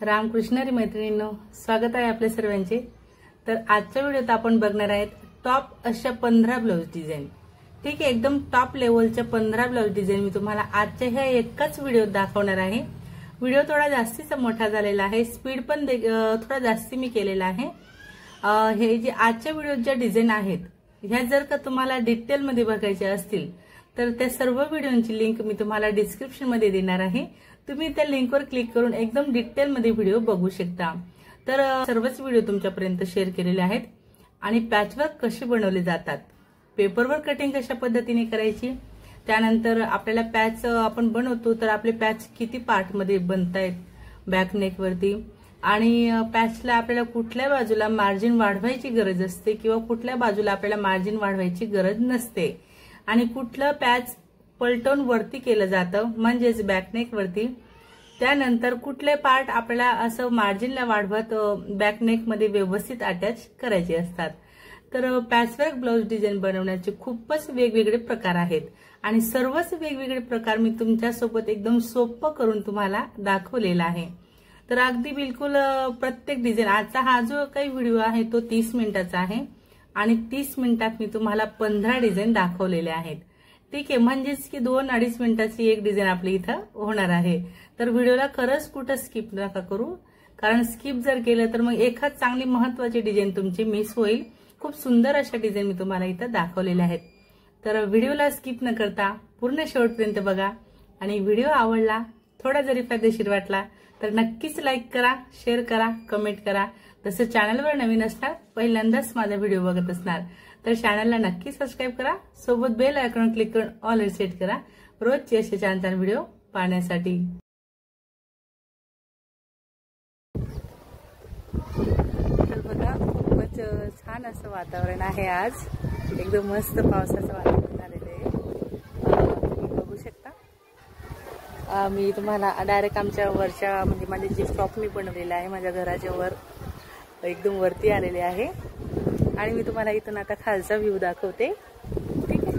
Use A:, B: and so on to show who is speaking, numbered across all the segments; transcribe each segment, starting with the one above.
A: रामकृष्ण हरी मैत्रिणींनो, स्वागत आहे आपल्या सर्वांचे। तर आजच्या व्हिडिओत आपण बघणार आहेत टॉप अशा 15 ब्लाउज डिझाइन। ठीक आहे, एकदम टॉप लेवलच्या 15 ब्लाउज डिझाइन मी तुम्हाला आजच्या ह्या एकाच व्हिडिओत दाखवणार आहे। व्हिडिओ थोडा जास्तीचा मोठा झालेला आहे, स्पीड पण थोडा जास्ती मी केलेला आहे। हे जे आजच्या व्हिडिओत ज्या डिझाइन आहेत ह्या जर का तुम्हाला डिटेल मध्ये बघायच्या असतील तर त्या सर्व व्हिडिओंची लिंक मी तुम्हाला डिस्क्रिप्शन मध्ये देणार आहे। तुम्ही त्या लिंकवर क्लिक करून एकदम डिटेल मध्ये व्हिडिओ बघू शकता। तर सर्वच व्हिडिओ तुमच्यापर्यंत शेअर केलेले आहेत। आणि पॅचवर्क कसे बनवले जातात, पेपरवर कटिंग कशा पद्धतीने करायची, त्यानंतर आपल्याला पॅच आपण बनवतो तर आपले पॅच किती पार्ट मध्ये बनतायत बॅक नेक वरती, आणि पॅचला आपल्याला कुठल्या बाजूला मार्जिन वाढवायची गरज असते किंवा कुठल्या बाजूला आपल्याला मार्जिन वाढवायची गरज नसते, आणि कुठलं पॅच पलटून वरती केलं जातं म्हणजेच बॅकनेक वरती, त्यानंतर कुठले पार्ट आपल्याला असं मार्जिनला वाढवत बॅकनेक मध्ये व्यवस्थित अटॅच करायचे असतात। तर पॅचवर्क ब्लाउज डिझाइन बनवण्याचे खूपच वेगवेगळे प्रकार आहेत आणि सर्वच वेगवेगळे प्रकार मी तुमच्यासोबत एकदम सोपं करून तुम्हाला दाखवलेला आहे। तर अगदी बिलकुल प्रत्येक डिझाइन, आजचा हा जो काही व्हिडिओ आहे तो 30 मिनिटाचा आहे आणि 30 मिनिटात मी तुम्हाला 15 डिझाइन दाखवलेले आहेत। ठीक आहे, म्हणजेच की 2-2.5 मिनिटाची एक डिझाइन आपली इथं होणार आहे। तर व्हिडिओला खरंच कुठं स्किप नका करू, कारण स्किप जर केलं तर मग एखाद चांगली महत्वाची डिझाइन तुमची मिस होईल। खूप सुंदर अशा डिझाइन मी तुम्हाला इथं दाखवलेल्या आहेत। तर व्हिडिओला स्किप न करता पूर्ण शेवटपर्यंत बघा, आणि व्हिडिओ आवडला, थोडा जरी फायदेशीर वाटला तर नक्कीच लाईक करा, शेअर करा, कमेंट करा। तसं चॅनलवर नवीन असणार, पहिल्यांदाच माझा व्हिडिओ बघत असणार तर चॅनलला नक्की सबस्क्राईब करा, सोबत बेल आयकॉन क्लिक करून ऑल वर सेट करा रोजचे असे छान छान व्हिडिओ पाहण्यासाठी। तर बघा, खूपच छान असं वातावरण आहे, आज एकदम मस्त पावसाचं वातावरण झालेलं आहे, तुम्ही बघू शकता। मी तुम्हाला डायरेक्ट आमच्या वरच्या म्हणजे माझे जे फ्रॉक मी बनवलेला आहे माझ्या घराच्या वर एकदम वरती आलेले आहे, आणि मी तुम्हाला इथून आता खालचा व्ह्यू दाखवते। ठीक आहे,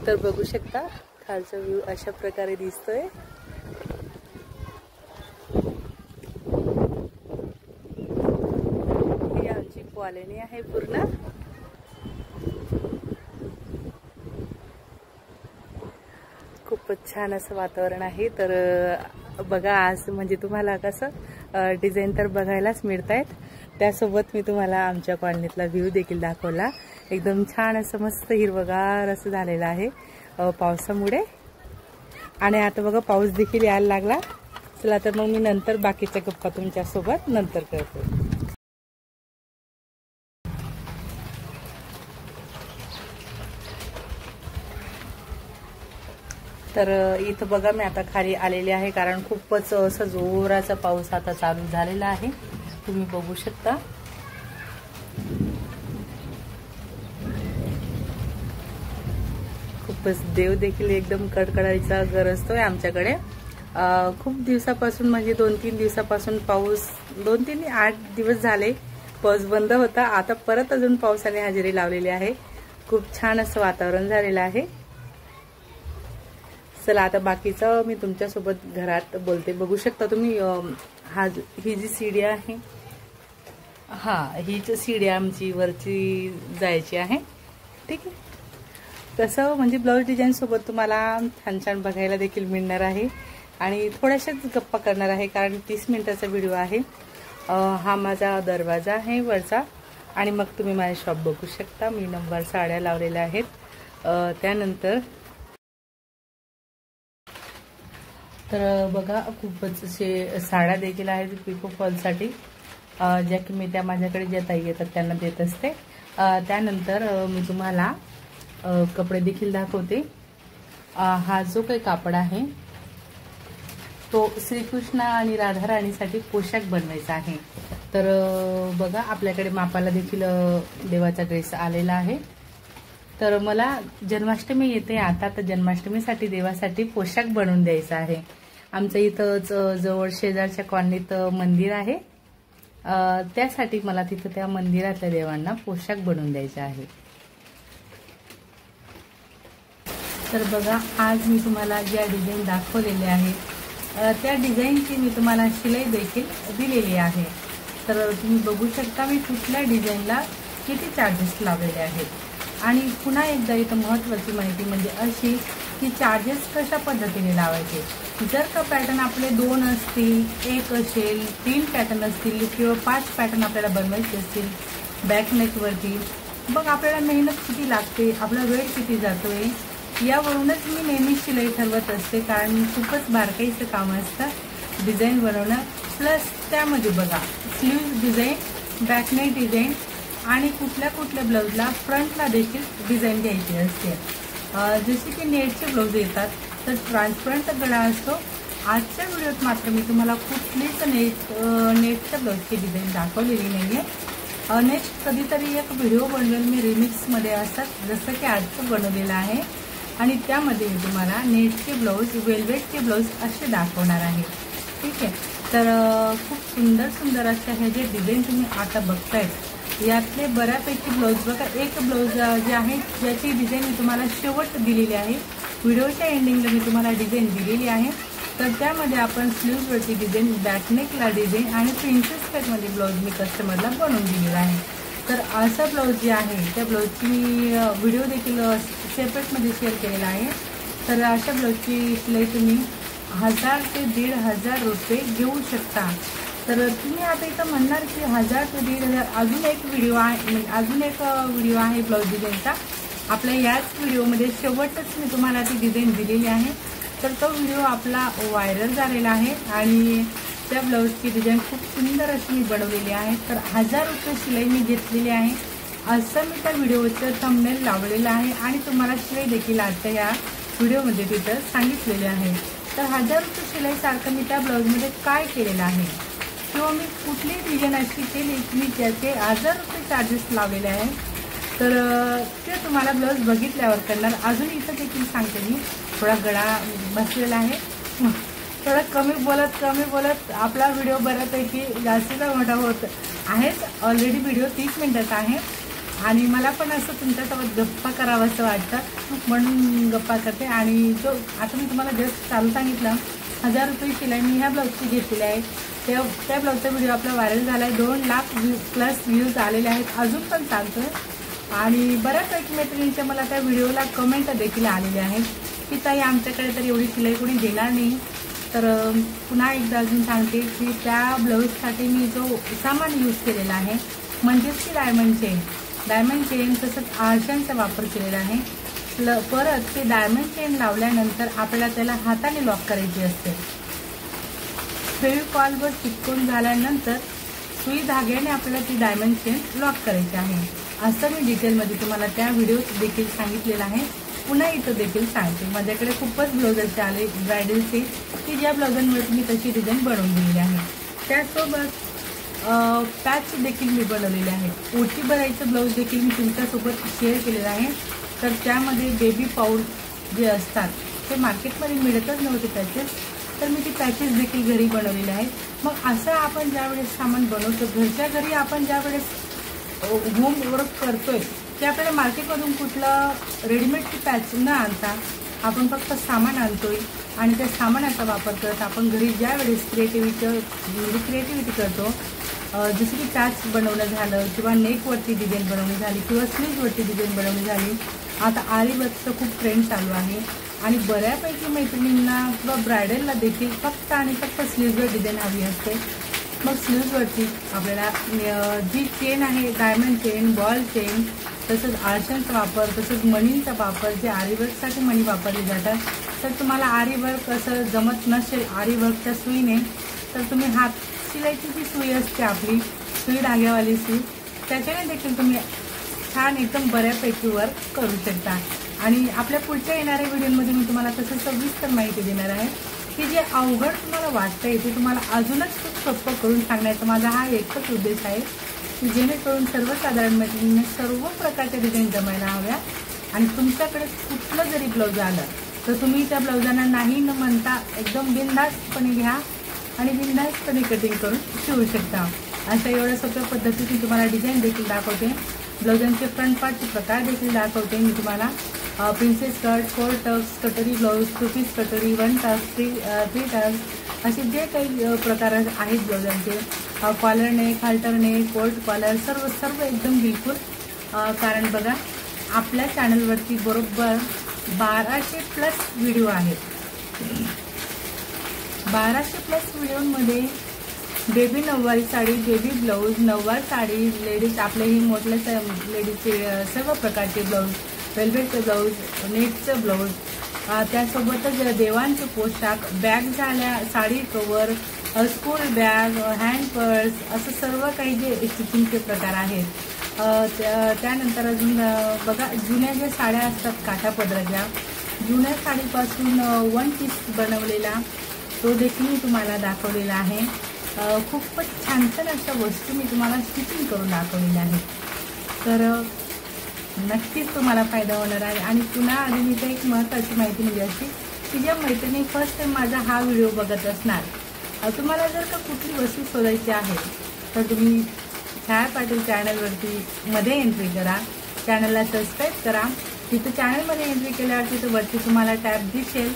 A: तर बघू शकता खालचा व्ह्यू अशा प्रकारे दिसतोय। ही आमची कॉलनी आहे पूर्ण। खूपच छान असं वातावरण आहे। तर बघा, आज म्हणजे तुम्हाला कसं डिझाइन तर बघायलाच मिळतायत, त्यासोबत मी तुम्हाला आमच्या कॉलनीतला व्ह्यू देखील दाखवला। एकदम छान असं मस्त हिरवगार असं झालेलं आहे पावसामुळे, आणि आता बघा पाऊस देखील यायला लागला। चला तर मग मी नंतर बाकीच्या गप्पा तुमच्यासोबत नंतर करते। तर इथं बघा मी आता खाली आलेले आहे, कारण खूपच असं जोराचा पाऊस आता चालू झालेला आहे, तुम्ही बघू शकता। खूपच देव देखील एकदम कडकडायचा गरजतोय आमच्याकडे। खूप दिवसापासून म्हणजे 2-3 दिवसापासून पाऊस, 2-3 8 दिवस झाले पाऊस बंद होता, आता परत अजून पावसाने हजेरी लावलेली आहे। खूप छान असं वातावरण झालेलं आहे। चला आता बाकीचं मी तुमच्यासोबत घरात बोलते। बघू शकता तुम्ही, ही जी सीडी आहे, हीच सीडी आमची वरची जायची आहे। ठीक आहे, तसं म्हणजे ब्लाउज डिझाइन सोबत तुम्हाला छान छान बघायला देखील मिळणार आहे, आणि थोड्याशाच गप्पा करणार आहे कारण 30 मिनिटाचा व्हिडिओ आहे। हा माझा दरवाजा आहे वरचा, आणि मग तुम्ही माझे शॉप बघू शकता, मी नंबर साड्या लावलेल्या आहेत। त्यानंतर तर बघा खूपच असे साड्या देखील आहेत पिको फॉलसाठी, ज्या की मी त्या माझ्याकडे ज्या ताई येतात त्यांना देत असते। त्यानंतर मी तुम्हाला कपडे देखील दाखवते। हा जो काही कापड आहे तो श्रीकृष्ण आणि राधाराणीसाठी पोशाख बनवायचा आहे। तर बघा आपल्याकडे मापाला देखील देवाचा ड्रेस आलेला आहे। तर मला जन्माष्टमी येते आता, तर जन्माष्टमीसाठी देवासाठी पोशाख बनवून द्यायचा आहे। आमच्या इथंच जवळ शेजारच्या कॉलनीत मंदिर आहे, त्यासाठी मला तिथं त्या मंदिरातल्या देवांना पोशाख बनवून द्यायचा आहे। तर बघा आज मी तुम्हाला ज्या डिझाइन दाखवलेले आहेत त्या डिझाईनची मी तुम्हाला शिलाई देखील दिलेली आहे। तर तुम्ही बघू शकता मी कुठल्या डिझाईनला किती चार्जेस लावलेले आहेत। आणि पुन्हा एकदा इथं महत्त्वाची माहिती म्हणजे अशी की चार्जेस कशा पद्धतीने लावायचे। जर का पॅटर्न आपले 2 असतील, 1 असेल, 3 पॅटर्न असतील किंवा 5 पॅटर्न आपल्याला बनवायचे असतील बॅक नेकवरती, मग आपल्याला मेहनत किती लागते, आपला वेळ किती जातोय, यावरूनच मी नेहमी शिलाई ठरवत असते। कारण खूपच बारकाईचं काम असतं डिझाईन बनवणं। प्लस त्यामध्ये बघा sleeves design, back neck design आणि कुठल्या कुठल्या ब्लाऊजला फ्रंटला देखील डिझाईन द्यायची असते। जसे की नेटचे ब्लाऊज येतात तर ट्रान्सपरंट गळा असतो। आजच्या व्हिडिओत मात्र मी तुम्हाला कुठलीच नेटच्या ब्लाऊजची डिझाईन दाखवलेली नाही आहे। नेक्स्ट कधीतरी एक व्हिडिओ बनवेल मी रिमिक्समध्ये असतात, जसं की आजचं बनवलेलं आहे आणि त्यामध्ये मी तुम्हाला नेटचे ब्लाऊज, वेल्वेटचे ब्लाऊज असे दाखवणार आहे। ठीक आहे, तर खूप सुंदर सुंदर अशा ह्या जे डिझाईन तुम्ही आता बघतायत यातले बऱ्यापैकी ब्लाऊज बघा, एक ब्लाऊज जे आहे ज्याची डिझाईन मी तुम्हाला शेवट दिलेली आहे, व्हिडिओच्या एंडिंगला मी तुम्हाला डिझाईन दिलेली आहे। तर त्यामध्ये आपण स्लीव्जवरची डिझाईन, बॅकनेकला डिझाईन आणि प्रिन्सेस कटमध्ये ब्लाऊज मी कस्टमरला बनवून दिलेला आहे। तर असा ब्लाऊज जे आहे त्या ब्लाऊजची मी व्हिडिओ देखील सेपरेटमध्ये शेअर केलेला आहे। तर अशा ब्लाऊजची शिलाई तुम्ही 1000 ते 1500 रुपये घेऊ शकता। तर तुम्ही आता इथं म्हणणार की 1000 ते 1500 अजून एक व्हिडिओ आहे ब्लाऊज डिझाईनचा आपल्या याच व्हिडिओमध्ये शेवटच मी तुम्हाला ती डिझाईन दिलेली आहे। तर तो व्हिडिओ आपला व्हायरल झालेला आहे आणि त्या ब्लाऊजची डिझाईन खूप सुंदर अशी मी बनवलेली आहे। तर 1000 रुपये शिलाई मी घेतलेली आहे असं मी त्या व्हिडिओचं थंबनेल लावलेलं आहे आणि तुम्हाला शिलाई देखील आजच्या या व्हिडिओमध्ये तिथं सांगितलेले आहे। तर 1000 रुपये शिलाईसारखं मी त्या ब्लाऊजमध्ये काय केलेलं आहे किंवा मी कुठली डिझाईन अशी केली की मी त्याचे 1000 रुपये चार्जेस लावलेले आहे, तर ते तुम्हाला ब्लाऊज बघितल्यावर करणार। अजून इथं देखील सांगते मी, थोडा गळा बसलेला आहे, थोडा कमी बोलत आपला व्हिडिओ बऱ्यापैकी जास्तीचा मोठा होत आहेच। ऑलरेडी व्हिडिओ 30 मिनिटाचा आहे आणि मला पण असं तुमच्यासोबत गप्पा करावं असं वाटतं म्हणून गप्पा करते। आणि जो आता मी तुम्हाला जस्ट चालू सांगितलं 1000 रुपये शिलाई मी ह्या ब्लाऊजची घेतलेली आहे, त्या ब्लाऊजचा व्हिडिओ आपला व्हायरल झाला आहे, 2 लाख प्लस व्ह्यूज आलेले आहेत, अजून पण चालतोय। आणि बऱ्यापैकी मैत्रिणींच्या मला त्या व्हिडिओला कमेंट देखील आलेले आहेत की ताई आमच्याकडे तर एवढी शिलाई कोणी देणार नाही। तर पुन्हा एकदा अजून सांगते की त्या ब्लाऊजसाठी मी जो सामान यूज केलेला आहे म्हणजेच की डायमंड चेन तसंच आरशांचा वापर केलेला आहे। परत ते डायमंड चेन लावल्यानंतर आपल्याला त्याला हाताने लॉक करायची असते। फेविकॉलवर चिटकून झाल्यानंतर सुई धाग्याने आपल्याला ती डायमंड चेन लॉक करायची आहे असं मी डिटेलमध्ये तुम्हाला त्या व्हिडिओत देखील सांगितलेलं आहे। पुन्हा इथं देखील सांगते, माझ्याकडे खूपच ब्लाऊज असे आले ब्रायडलचे की ज्या ब्लाऊजांमुळे मी तशी डिझाईन बनवून दिलेली आहे। त्यासोबत पॅच देखील मी बनवलेले आहेत। ओटी भरायचं ब्लाऊज देखील मी तुमच्यासोबत शेअर केलेलं आहे। तर त्यामध्ये बेबी पाऊच जे असतात ते मार्केटमध्ये मिळतच नव्हते पॅचेस, तर मी ती पॅचेस देखील घरी बनवलेले आहेत। मग असं आपण ज्यावेळेस सामान बनवतो घरच्या घरी, आपण ज्यावेळेस होम वर्क करतोय ते आपल्याला मार्केटमधून कुठलं रेडीमेडची पॅच न आणता आपण फक्त सामान आणतोय आणि त्या सामानाचा वापर करत आपण घरी ज्यावेळेस क्रिएटिव्हिटी करतो, जसं की पॅच बनवणं झालं किंवा नेकवरती डिझाईन बनवणी झाली किंवा स्लीव्जवरती डिझाईन बनवणी झाली। आता आरी वर्कचं खूप ट्रेंड चालू आहे आणि बऱ्यापैकी मैत्रिणींना किंवा ब्रायडलला देखील फक्त आणि फक्त स्लीव्जवर डिझाईन हवी असते। मग स्लीव्जवरती आपल्याला जी चेन आहे डायमंड चेन, बॉल चेन, तसंच आरशांचा वापर, तसंच मणींचा वापर, जे आरी वर्कसाठी मणी वापरले जातात, तर तुम्हाला आरी वर्क असं जमत नसेल आरी वर्कच्या सुईने, तर तुम्ही हात शिलाईची जी सुई असते आपली सुई धाग्यावाली सुई, त्याच्याने देखील तुम्ही छान एकदम बऱ्यापैकी वर्क करू शकता। आणि आपल्या पुढच्या येणाऱ्या व्हिडिओमध्ये मी तुम्हाला तसं सविस्तर माहिती देणार आहे की जे अवघड तुम्हाला वाटतंय ते तुम्हाला अजूनच खूप सोपं करून सांगण्याचा माझा हा एकच उद्देश आहे की जेणेकरून सर्वसाधारण मैत्रिणींना सर्व प्रकारच्या डिझाईन जमायला हव्या आणि तुमच्याकडे कुठलं जरी ब्लाऊज आलं तर तुम्ही त्या ब्लाऊजांना नाही न म्हणता एकदम बिनधास्तपणे घ्या आणि बिनधास्तपणे कटिंग करून शिवू शकता। अशा एवढ्या सोप्या पद्धतीने तुम्हाला डिझाईन देखील दाखवते, ब्लाऊजांचे फ्रंट पार्टचे प्रकार देखील दाखवते मी तुम्हाला। प्रिन्सेस कट, 4 टक्स, कटोरी ब्लाऊज, 2 पीस कटोरी, 1 टक्स, 3 टक्स असे जे काही प्रकार आहेत ब्लाउजांचे, collar neck, halter neck, coat collar, सर्व एकदम बिलकुल. कारण बघा आपल्या चॅनलवरती बरोबर 1200+ व्हिडिओ आहेत. 1200+ व्हिडिओमध्ये बेबी नऊवारी साडी, बेबी ब्लाऊज, नऊवार साडी, लेडीज आपले ही मोठल्या लेडीजचे सर्व प्रकारचे ब्लाऊज, वेल्वेटचे ब्लाऊज, नेटचं ब्लाऊज, त्यासोबतच देवांचे पोशाख, बॅग झाल्या, sari cover, school bag, hand purse, असं सर्व काही जे स्टिचिंगचे प्रकार आहेत. त्यानंतर अजून बघा जुन्या ज्या साड्या असतात काठापदराच्या, जुन्या साडीपासून 1 पीस बनवलेला तो देखील मी तुम्हाला दाखवलेला आहे. खूपच छान छान अशा वस्तू मी तुम्हाला स्टिचिंग करून दाखवलेल्या आहेत. तर नक्कीच तुम्हाला फायदा होणार आहे. आणि पुन्हा आधी मी तर एक महत्त्वाची माहिती म्हणजे अशी की ज्या मैत्रिणी फर्स्ट टाइम माझा हा व्हिडिओ बघत असणार, तुम्हाला जर का कुठली वस्तू शोधायची आहे तर तुम्ही छाया पाटील चॅनलवरती मध्ये एंट्री करा, चॅनलला सबस्क्राईब करा. तिथं चॅनलमध्ये एंट्री केल्यावर तिथं वरती तुम्हाला टॅब दिसेल.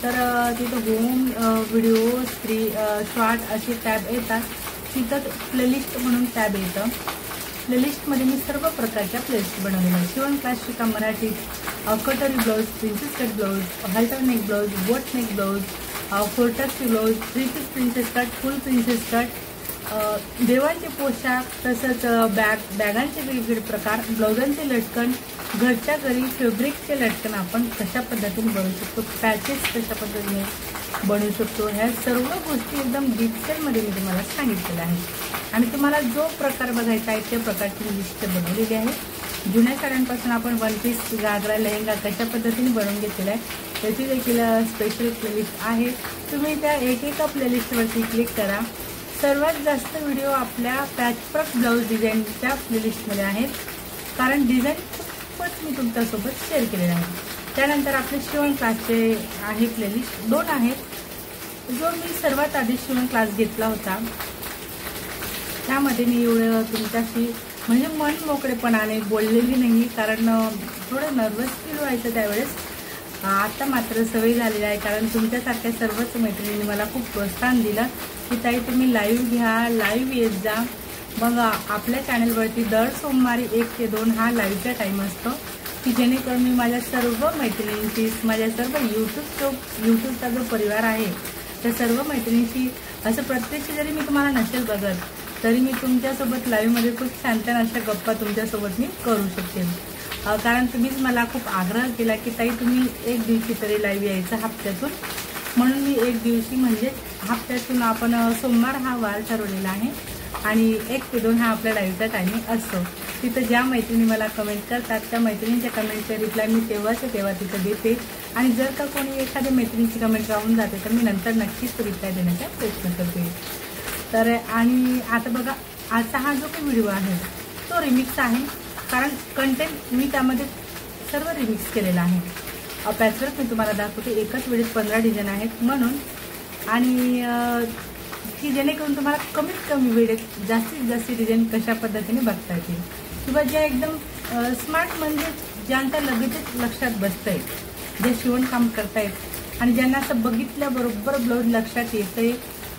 A: तर तिथं होम, व्हिडिओ, शॉर्ट असे टॅब येतात. तिथं प्लेलिस्ट म्हणून टॅब येतं. प्लेलिस्टमध्ये मी सर्व प्रकारच्या प्लेलिस्ट बनवलेल्या आहेत. शिवण क्लास शिका मराठीत, कटोरी blouse, princess cut blouse, halter neck blouse, boat neck blouse, 4 tucks blouse, 3 piece princess cut, full princess cut, देवांचे पोशाख, तसंच बॅगांचे वेगवेगळे प्रकार, ब्लाउजांचे लटकन, घरच्या घरी फॅब्रिकचे लटकन आपण कशा पद्धतीने बनवू शकतो, पॅचेस कशा पद्धतीने बनवू शकतो, ह्या सर्व गोष्टी एकदम डिटेलमध्ये मी तुम्हाला सांगितलेल्या आहेत. आणि तुम्हाला जो प्रकार बघायचा आहे त्या प्रकारची लिस्ट बनवलेली आहे. जुन्या साड्यांपासून आपण 1 पीस घागरा, लेहंगा कशा पद्धतीने बनवून घेतलेला आहे त्याची देखील स्पेशल प्लेलिस्ट आहे. तुम्ही त्या एकेका प्लेलिस्टवरती क्लिक करा. सर्वात जास्त व्हिडिओ आपल्या पॅचवर्क ब्लाऊज डिझाईनच्या प्लेलिस्टमध्ये आहेत, कारण डिझाईन खूपच मी तुमच्यासोबत शेअर केलेले आहे. त्यानंतर आपले शिवण क्लासचे आहे प्लेलिस्ट 2 आहेत. जो मी सर्वात आधी शिवण क्लास घेतला होता त्यामध्ये मी एवढं तुमच्याशी म्हणजे मन मोकळेपणाने बोललेली नाही, कारण थोडं नर्वस फील व्हायचं त्यावेळेस. आता मात्र सवय झालेली आहे, कारण तुमच्यासारख्या सर्वच मैत्रिणींनी मला खूप प्रोत्साहन दिलं की ताई तुम्ही लाईव्ह घ्या, लाईव्ह येत जा. मग आपल्या चॅनलवरती दर सोमवारी 1 ते 2 हा लाईव्हचा टाईम असतो की जेणेकरून मी माझ्या सर्व मैत्रिणींशी, माझ्या सर्व यूट्यूबचा जो परिवार आहे त्या सर्व मैत्रिणींशी असं प्रत्यक्ष जरी मी तुम्हाला नसेल बघत तरी मी तुमच्यासोबत लाईव्हमध्ये खूप छान छान अशा गप्पा तुमच्यासोबत मी करू शकते. कारण तुम्हीच मला खूप आग्रह केला की ताई तुम्ही 1 दिवशी तरी लाईव्ह यायचं हप्त्यातून. म्हणून मी 1 दिवशी म्हणजे हप्त्यातून आपण सोमवार हा वार ठरवलेला आहे आणि 1 ते 2 हा आपल्या लाईव्हचा टायमिंग असतो. तिथं ज्या मैत्रिणी मला कमेंट करतात त्या मैत्रिणींच्या कमेंटचे रिप्लाय मी तेव्हा तिथं देते. आणि जर का कोणी एखाद्या मैत्रिणीची कमेंट राहून जाते तर मी नंतर नक्कीच रिप्लाय देण्याचा प्रयत्न करते. तर आणि आता बघा आजचा हा जो काही व्हिडिओ आहे तो रिमिक्स आहे, कारण कंटेंट मी त्यामध्ये सर्व रिमिक्स केलेला आहे. पॅचवर्क मी तुम्हाला दाखवते. एकाच वेळेस 15 डिझाईन आहेत म्हणून, आणि की जेणेकरून तुम्हाला कमीत कमी वेळेत जास्तीत जास्त डिझाईन कशा पद्धतीने बघता येतील, किंवा ज्या एकदम स्मार्ट म्हणजे ज्यांच्या लगेचच लक्षात बसतंय, जे शिवणकाम करतायत आणि ज्यांना असं बघितल्याबरोबर ब्लाऊज लक्षात येतंय.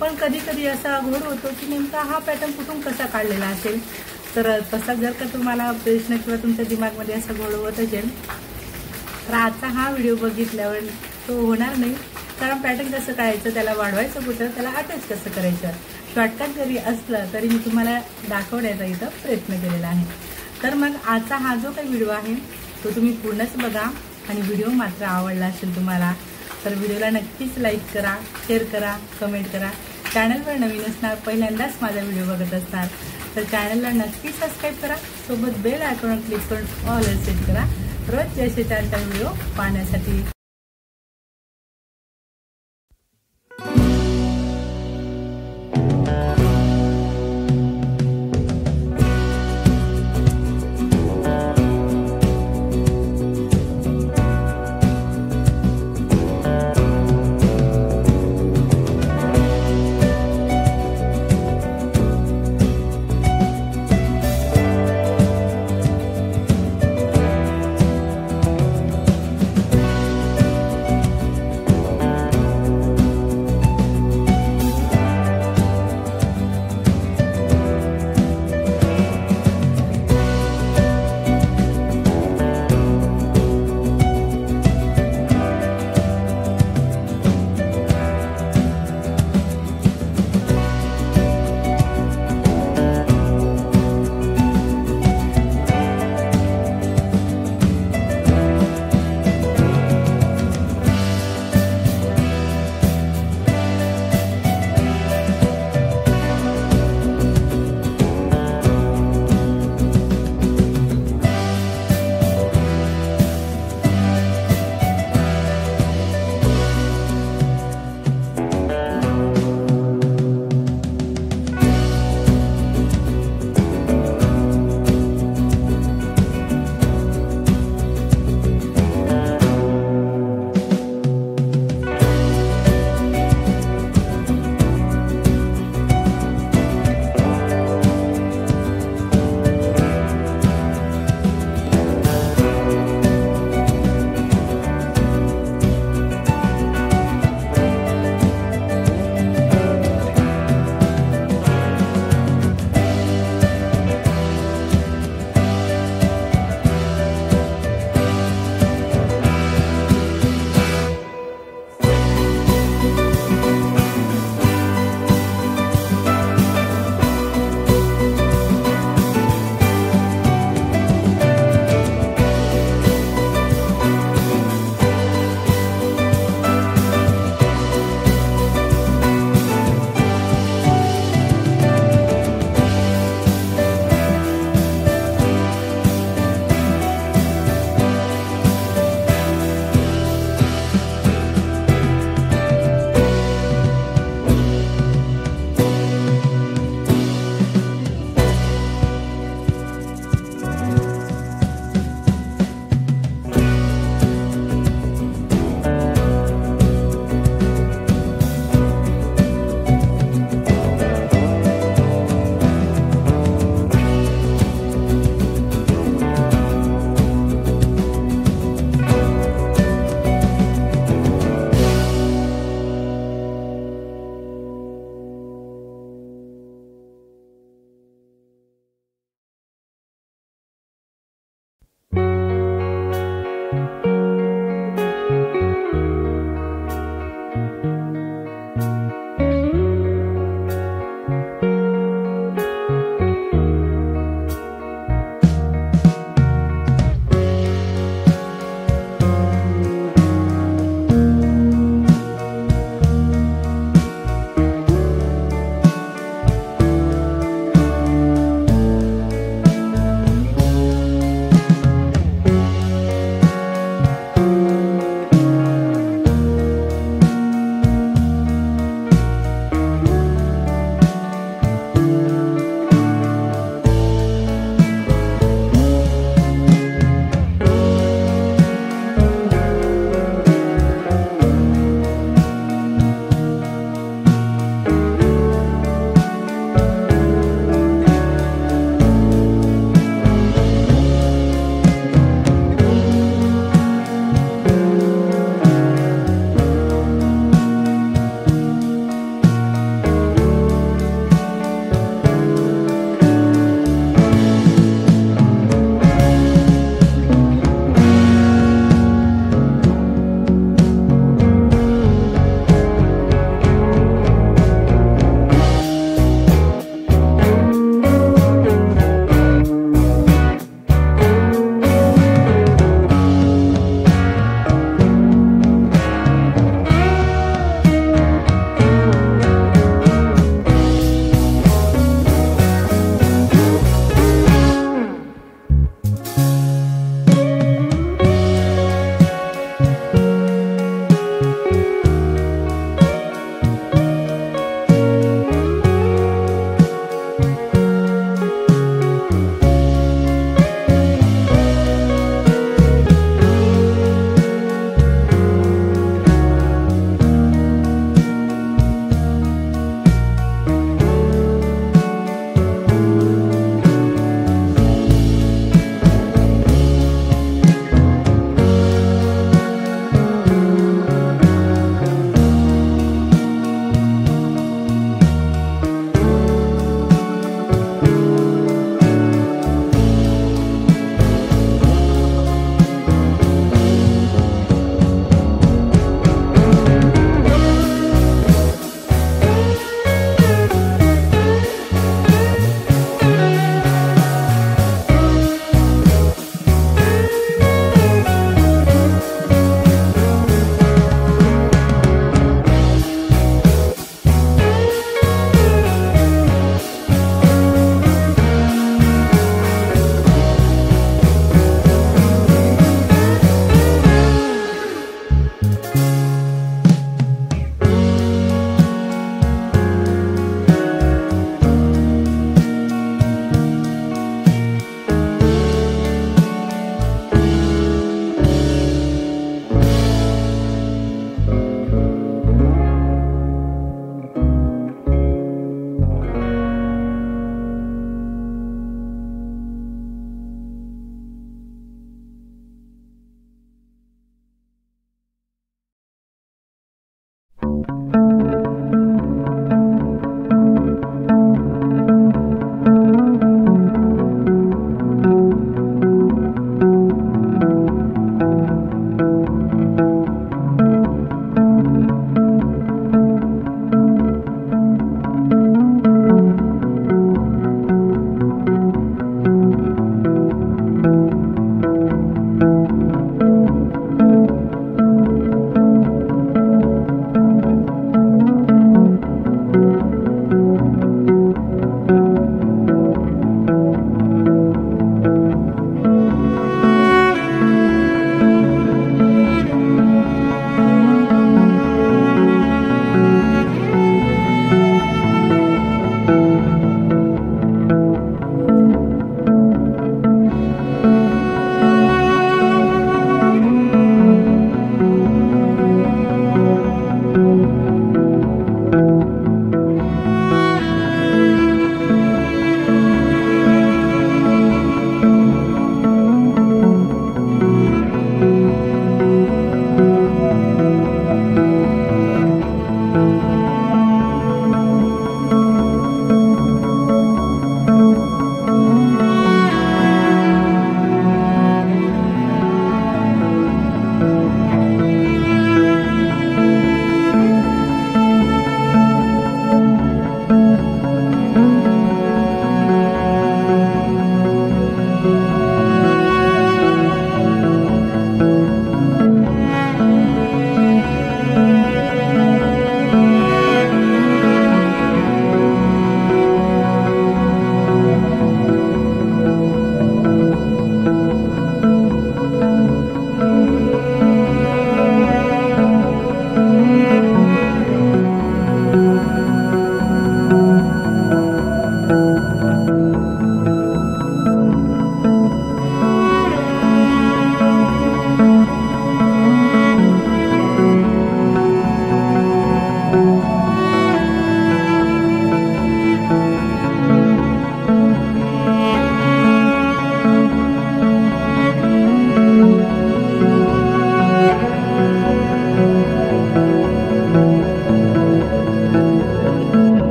A: पण कधी कधी असा घोड होतो की नेमका हा पॅटर्न कुठून कसा काढलेला असेल. तर तसा जर का तुम्हाला प्रश्न किंवा तुमच्या दिमागमध्ये असं घोड होत असेल तर आजचा हा व्हिडिओ बघितल्यावर तो होणार नाही. कारण पॅटर्न कसं काढायचं, त्याला वाढवायचं कुठं, त्याला अटॅच कसं करायचं, शॉर्टकट जरी असलं तरी मी तुम्हाला दाखवण्याचा इथं प्रयत्न केलेला आहे. तर मग आजचा हा जो काही व्हिडिओ आहे तो तुम्ही पूर्णच बघा. आणि व्हिडिओ मात्र आवडला असेल तुम्हाला तर व्हिडिओला नक्कीच लाईक करा, शेअर करा, कमेंट करा. चॅनलवर नवीन असणार, पहिल्यांदाच माझा व्हिडिओ बघत असणार तर चॅनलला नक्की सबस्क्राईब करा. सोबत बेल आयकॉनवर क्लिक करून ऑल सेट करा रोज असे 4 व्हिडिओ पाहण्यासाठी.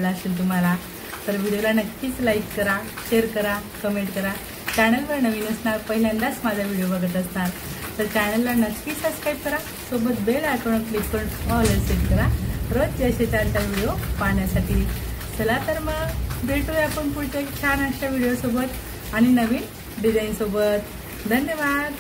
A: असेल तुम्हाला तर व्हिडिओला नक्कीच लाईक करा, शेअर करा, कमेंट करा. चॅनलवर नवीन असणार, पहिल्यांदाच माझा व्हिडिओ बघत असणार तर चॅनलला नक्की सबस्क्राईब करा. सोबत बेल आयकॉन क्लिक करून ऑल सेट करा रोजचे असे 4 व्हिडिओ पाहण्यासाठी. चला तर मग भेटूया आपण पुढच्या छान अशा व्हिडिओ सोबत आणि नवीन डिझाईन सोबत. धन्यवाद.